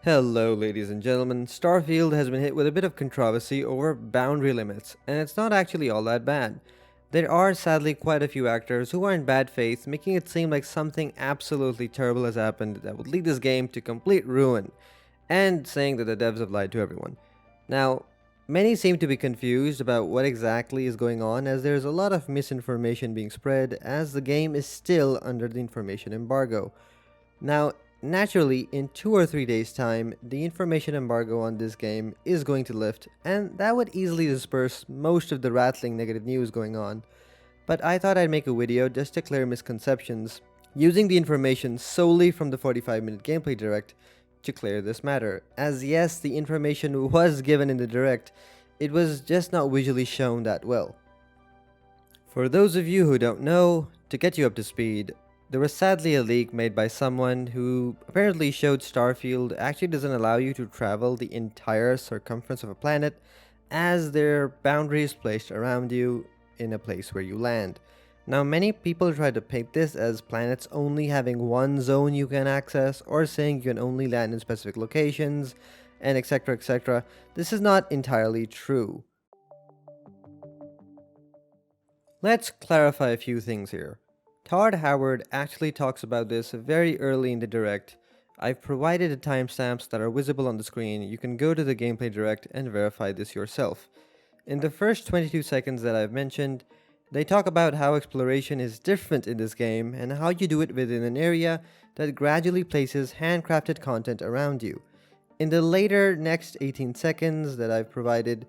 Hello, ladies and gentlemen. Starfield has been hit with a bit of controversy over boundary limits, and it's not actually all that bad. There are sadly quite a few actors who are in bad faith, making it seem like something absolutely terrible has happened that would lead this game to complete ruin, and saying that the devs have lied to everyone. Now, many seem to be confused about what exactly is going on, as there's a lot of misinformation being spread, as the game is still under the information embargo. Now, naturally, in 2 or 3 days' time, the information embargo on this game is going to lift, and that would easily disperse most of the rattling negative news going on. But I thought I'd make a video just to clear misconceptions, using the information solely from the 45-minute gameplay direct to clear this matter. As yes, the information was given in the direct, it was just not visually shown that well. For those of you who don't know, to get you up to speed, there was sadly a leak made by someone who apparently showed Starfield actually doesn't allow you to travel the entire circumference of a planet, as there are boundaries placed around you in a place where you land. Now, many people try to paint this as planets only having one zone you can access, or saying you can only land in specific locations, and etc. etc. This is not entirely true. Let's clarify a few things here. Todd Howard actually talks about this very early in the direct. I've provided the timestamps that are visible on the screen. You can go to the gameplay direct and verify this yourself. In the first 22 seconds that I've mentioned, they talk about how exploration is different in this game and how you do it within an area that gradually places handcrafted content around you. In the later next 18 seconds that I've provided,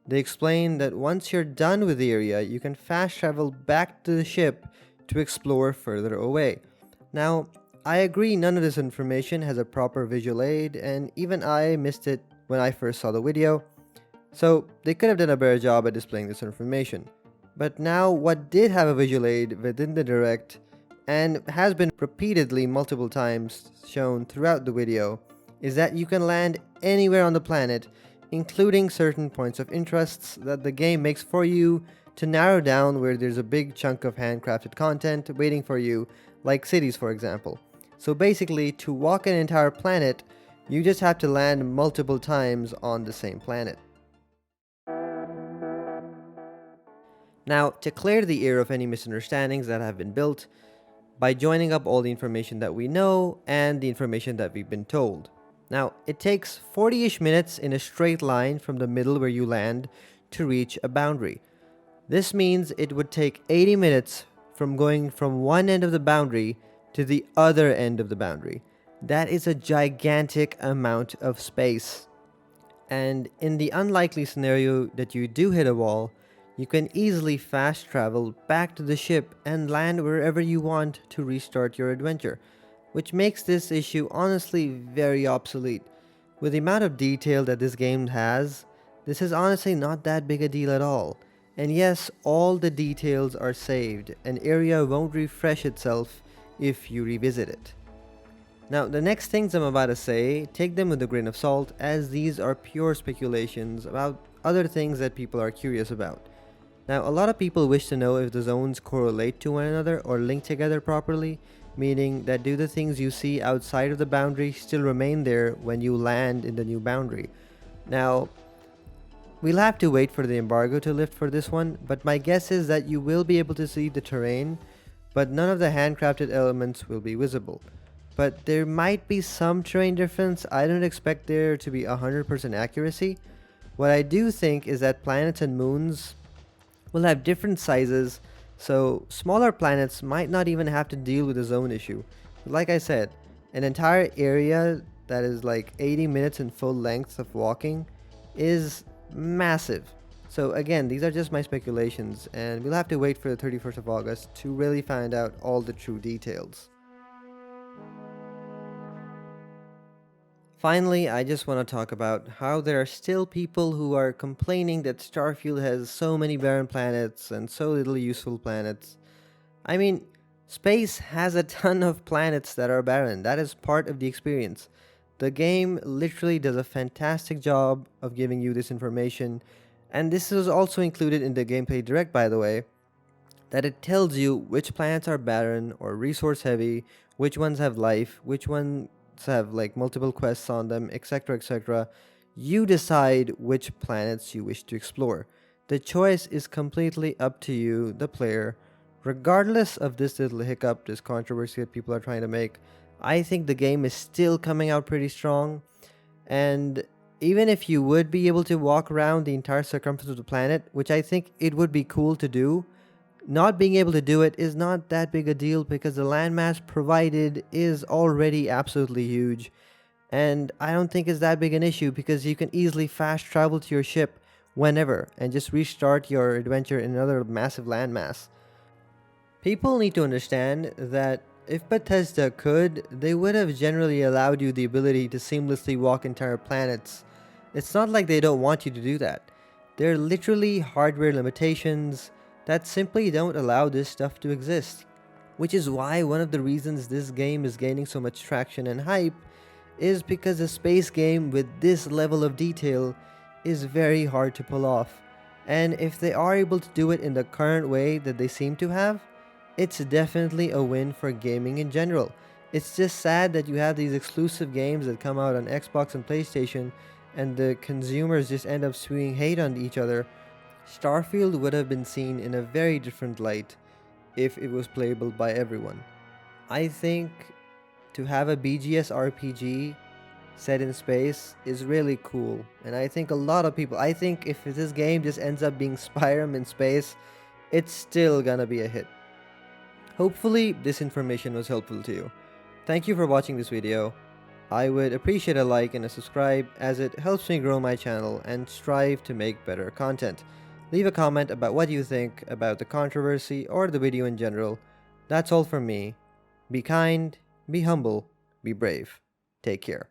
they explain that once you're done with the area, you can fast travel back to the ship to explore further away. Now, I agree none of this information has a proper visual aid, and even I missed it when I first saw the video, so they could have done a better job at displaying this information. But now, what did have a visual aid within the direct, and has been repeatedly multiple times shown throughout the video, is that you can land anywhere on the planet, including certain points of interests that the game makes for you to narrow down where there's a big chunk of handcrafted content waiting for you, like cities for example. So basically, to walk an entire planet, you just have to land multiple times on the same planet. Now, to clear the air of any misunderstandings that have been built, by joining up all the information that we know and the information that we've been told. Now, it takes 40-ish minutes in a straight line from the middle where you land to reach a boundary. This means it would take 80 minutes from going from one end of the boundary to the other end of the boundary. That is a gigantic amount of space. And in the unlikely scenario that you do hit a wall, you can easily fast travel back to the ship and land wherever you want to restart your adventure, which makes this issue honestly very obsolete. With the amount of detail that this game has, this is honestly not that big a deal at all. And yes, all the details are saved. An area won't refresh itself if you revisit it. Now, the next things I'm about to say, take them with a grain of salt, as these are pure speculations about other things that people are curious about. Now, a lot of people wish to know if the zones correlate to one another or link together properly, meaning that do the things you see outside of the boundary still remain there when you land in the new boundary. Now, we'll have to wait for the embargo to lift for this one, but my guess is that you will be able to see the terrain, but none of the handcrafted elements will be visible. But there might be some terrain difference. I don't expect there to be 100% accuracy. What I do think is that planets and moons will have different sizes, so smaller planets might not even have to deal with the zone issue. Like I said, an entire area that is like 80 minutes in full length of walking is massive. So again, these are just my speculations, and we'll have to wait for the 31st of August to really find out all the true details. Finally, I just want to talk about how there are still people who are complaining that Starfield has so many barren planets and so little useful planets. I mean, space has a ton of planets that are barren. That is part of the experience. The game literally does a fantastic job of giving you this information, and this is also included in the gameplay direct, by the way, that it tells you which planets are barren or resource heavy, which ones have life, which one have like multiple quests on them, etc., etc. You decide which planets you wish to explore. The choice is completely up to you, the player. Regardless of this little hiccup, this controversy that people are trying to make, I think the game is still coming out pretty strong. And even if you would be able to walk around the entire circumference of the planet, which I think it would be cool to do, not being able to do it is not that big a deal because the landmass provided is already absolutely huge. And I don't think it's that big an issue because you can easily fast travel to your ship whenever and just restart your adventure in another massive landmass. People need to understand that if Bethesda could, they would have generally allowed you the ability to seamlessly walk entire planets. It's not like they don't want you to do that. There are literally hardware limitations that simply don't allow this stuff to exist. Which is why one of the reasons this game is gaining so much traction and hype is because a space game with this level of detail is very hard to pull off. And if they are able to do it in the current way that they seem to have, it's definitely a win for gaming in general. It's just sad that you have these exclusive games that come out on Xbox and PlayStation and the consumers just end up spewing hate on each other. Starfield would have been seen in a very different light if it was playable by everyone. I think to have a BGS RPG set in space is really cool, and I think a lot of people, I think if this game just ends up being Skyrim in space, it's still gonna be a hit. Hopefully this information was helpful to you. Thank you for watching this video. I would appreciate a like and a subscribe as it helps me grow my channel and strive to make better content. Leave a comment about what you think about the controversy or the video in general. That's all from me. Be kind, be humble, be brave. Take care.